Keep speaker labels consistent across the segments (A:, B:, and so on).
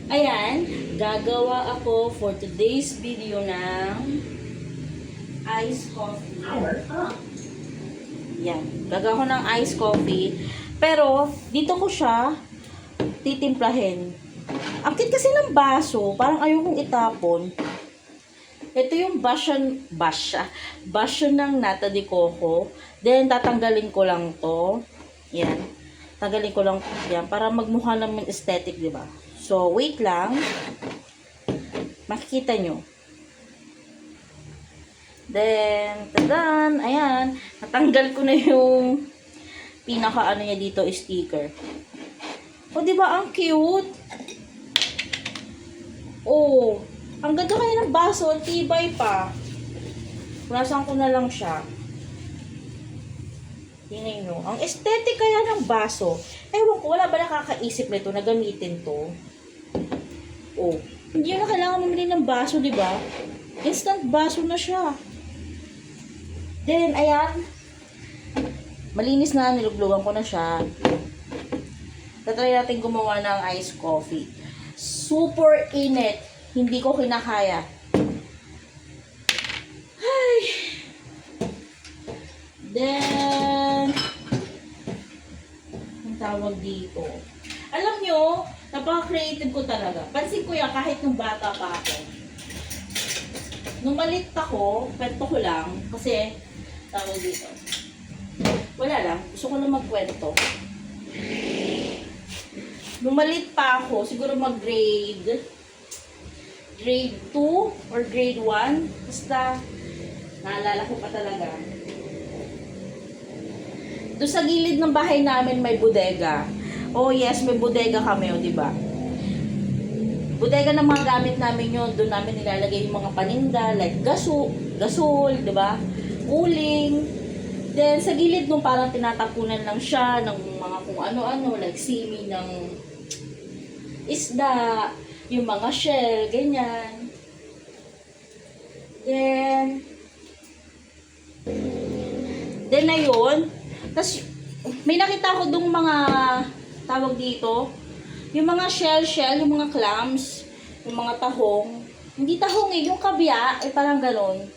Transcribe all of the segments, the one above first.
A: Ayan, gagawa ako for today's video ng iced coffee. Yan, gagawa ko ng iced coffee. Pero, dito ko siya titimplahin. Ang cute kasi ng baso, parang ayokong itapon. Ito yung basyo ng nata de coco. Then, tatanggalin ko lang to. Yan. Tanggalin ko lang yan para magmukha naman aesthetic, di ba? So, wait lang. Makikita nyo. Then, tadan! Ayan. Natanggal ko na yung pinaka-ano niya dito, sticker. O, di ba? Ang cute. Oh, ang ganda kaya ng baso. Ang tibay pa. Punasan ko na lang siya. Tingnan nyo. Ang aesthetic kaya ng baso. Ewan ko, wala ba nakakaisip nito na gamitin to? Oh, hindi na kailangan mamili ng baso, di ba? Instant baso na siya. Then, ayan. Malinis na, niluglugan ko na siya. Tatry natin gumawa ng iced coffee. Super init. Hindi ko kinakaya. Ay. Then, ang tawag dito. Alam nyo, napaka-creative ko talaga. Pansin ko yan kahit nung bata pa ako. Nung malit ako, kwento ko lang, kasi, tawag dito. Wala lang, gusto ko lang magkwento. Nung malit pa ako, siguro mag-grade 2 or grade 1. Basta, naalala ko pa talaga. Doon sa gilid ng bahay namin may bodega. Oh yes, may bodega kami, oh, di ba? Bodega ng mga gamit namin yun. Doon namin nilalagay yung mga paninda, like gasol, di ba? Uling. Then, sa gilid nung parang tinatapunan lang siya ng mga kung ano-ano, like simi ng isda, yung mga shell, ganyan. Then na yun. Tapos, may nakita ko dong mga, tawag dito, yung mga shell, yung mga clams, yung mga tahong. Hindi tahong eh, yung kabya, parang ganon.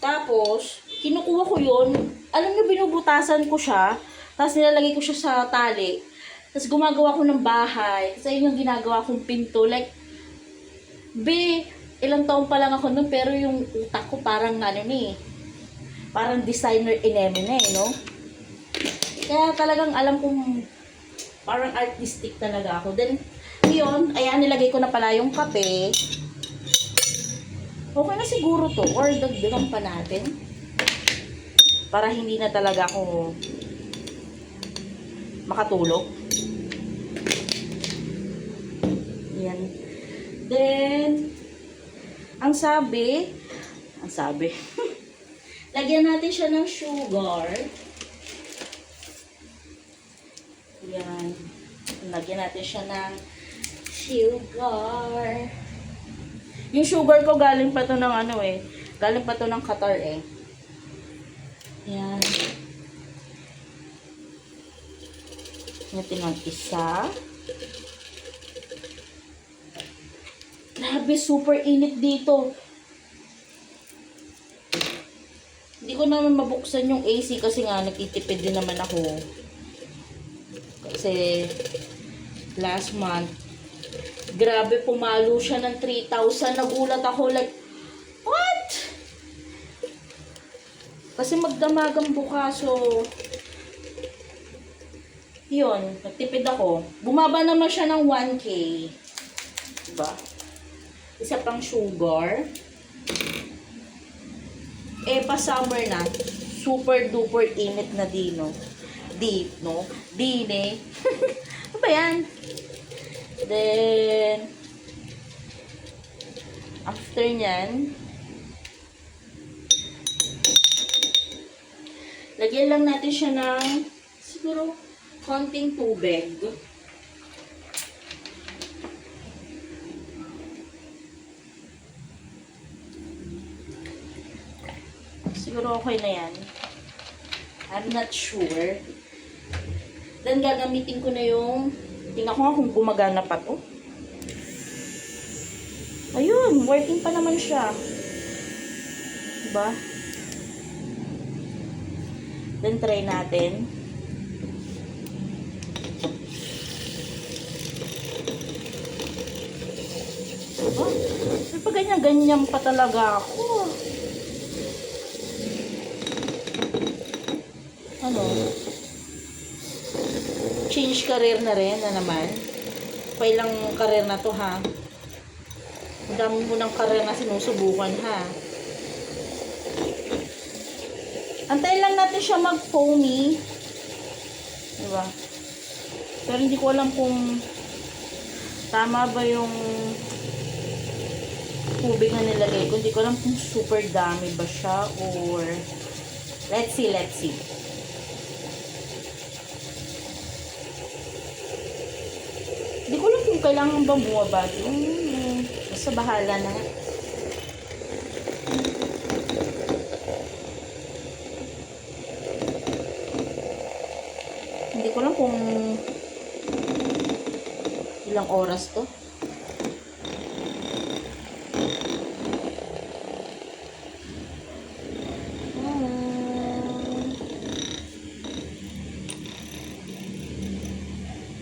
A: Tapos, kinukuha ko yun. Alam niyo, binubutasan ko siya. Tapos, nilalagay ko siya sa tali. Tapos, gumagawa ko ng bahay. Kasi yun yung ginagawa kong pinto. Like, ilang taon pa lang ako nun, pero yung utak ko parang parang designer ineme na eh, no? Kaya talagang alam kong parang artistic talaga ako. Then, yun, ayan, nilagay ko na pala yung kape. Okay na siguro to. Or dagdagan pa natin. Para hindi na talaga ako makatulog. Yan. Then, ang sabi, lagyan natin siya ng sugar. Yan. Lagyan natin siya ng sugar. Yung sugar ko galing pa to ng galing pa to ng Qatar eh. Yan. Natin ang isa. Grabe, super init dito. Hindi ko naman mabuksan yung AC kasi nga nagtitipid din naman ako. Kasi last month, grabe, pumalo siya ng 3,000. Nagulat ako like, what? Kasi magdamagang bukas, so yun, nagtipid ako. Bumaba naman siya ng 1K. Diba? Isa pang sugar. Eh, pa-summer na. Super duper init na dino. Dine. Ano ba yan? Then, after nyan, lagyan lang natin siya ng siguro konting tubig. Siguro okay na yan. I'm not sure. Then, gagamitin ko na yung, tingnan ko nga kung gumagana pa to. Ayun, working pa naman siya. Diba? Then, try natin. Diba? Pa ganyan-ganyan pa talaga ako. Ano? Change career na rin na naman. Pailang career na to, ha? Ang dami mo ng career na sinusubukan, ha? Antayin lang natin siya mag-foamy. Diba? Pero hindi ko alam kung tama ba yung tubig na nilagay ko. Hindi ko alam kung super dami ba siya or let's see. Hindi ko alam kung kailangan ba bumaba. Basta bahala na. Hindi ko alam kung ilang oras to.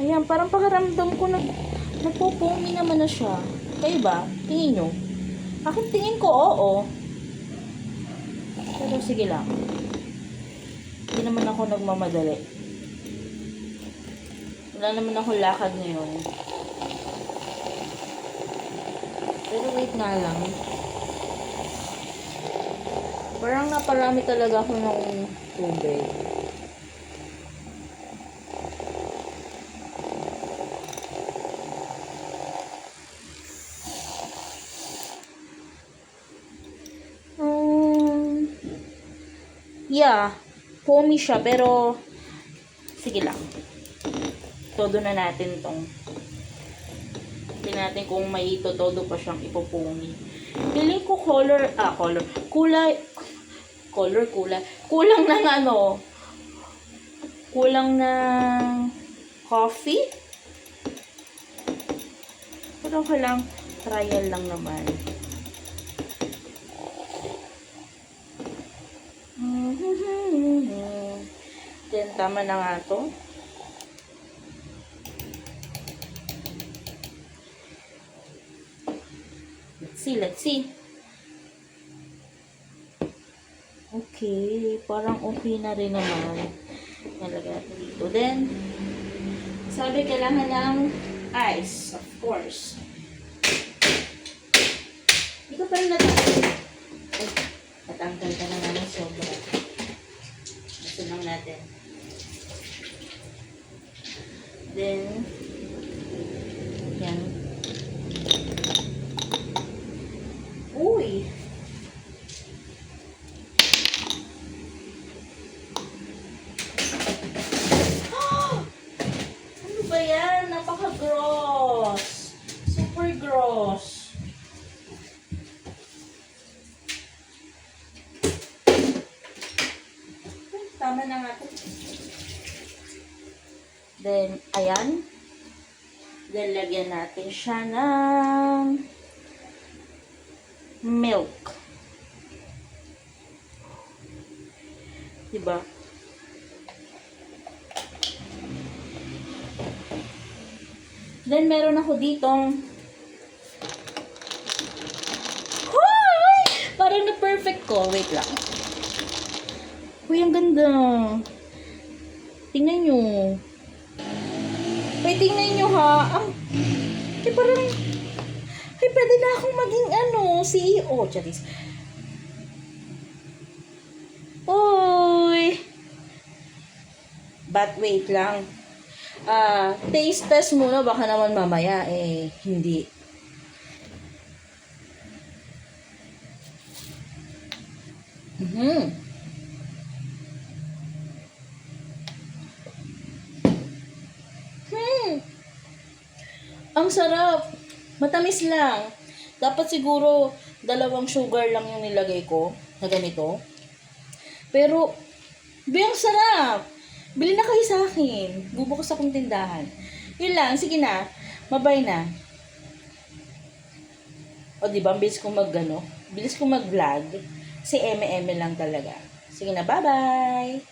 A: Ayan, parang pakaramdam ko nagpo-foamy naman na siya. Kayo ba? Tingin nyo? Akin tingin ko, oo. Pero sige lang. Hindi naman ako nagmamadali. Wala naman ako lakad ngayon. Pero wait nga lang. Parang naparami talaga ako ng tubig. Yeah, foamy siya, pero sige lang. Todo na natin tong. Tingnan natin kung may todo pa siyang ipopomy. Feeling ko kulang ng ano, kulang ng coffee. Pero okay lang, trial lang naman. Then, tama na nga to. Let's see. Okay, parang okay na rin naman. Nalagay natin dito. Then, sabi kailangan ng ice, of course. Hindi ko pa rin natanggal ka na nga ng sobra. Gusto lang natin. Then, yan. Uy! Ano ba yan? Napaka-gross. Super gross. Tama na nga ito. Then, ayan. Then, lagyan natin siya ng milk. Diba? Then, meron ako ditong parang na-perfect ko. Wait lang. Uy, ang ganda. Tingnan nyo. Wait, tingnan nyo ha. Parang, pwede na akong maging CEO. Charis. Uy. But wait lang. Taste test muna. Baka naman mamaya, hindi. Ang sarap. Matamis lang. Dapat siguro 2 sugar lang yung nilagay ko na ganito. Pero, ang sarap. Bili na kayo sa akin. Bubukas akong tindahan. Yun lang. Sige na. Mabay na. O, di ba? Ang bilis kong bilis kong mag-vlog. Kasi eme-eme lang talaga. Sige na, bye-bye!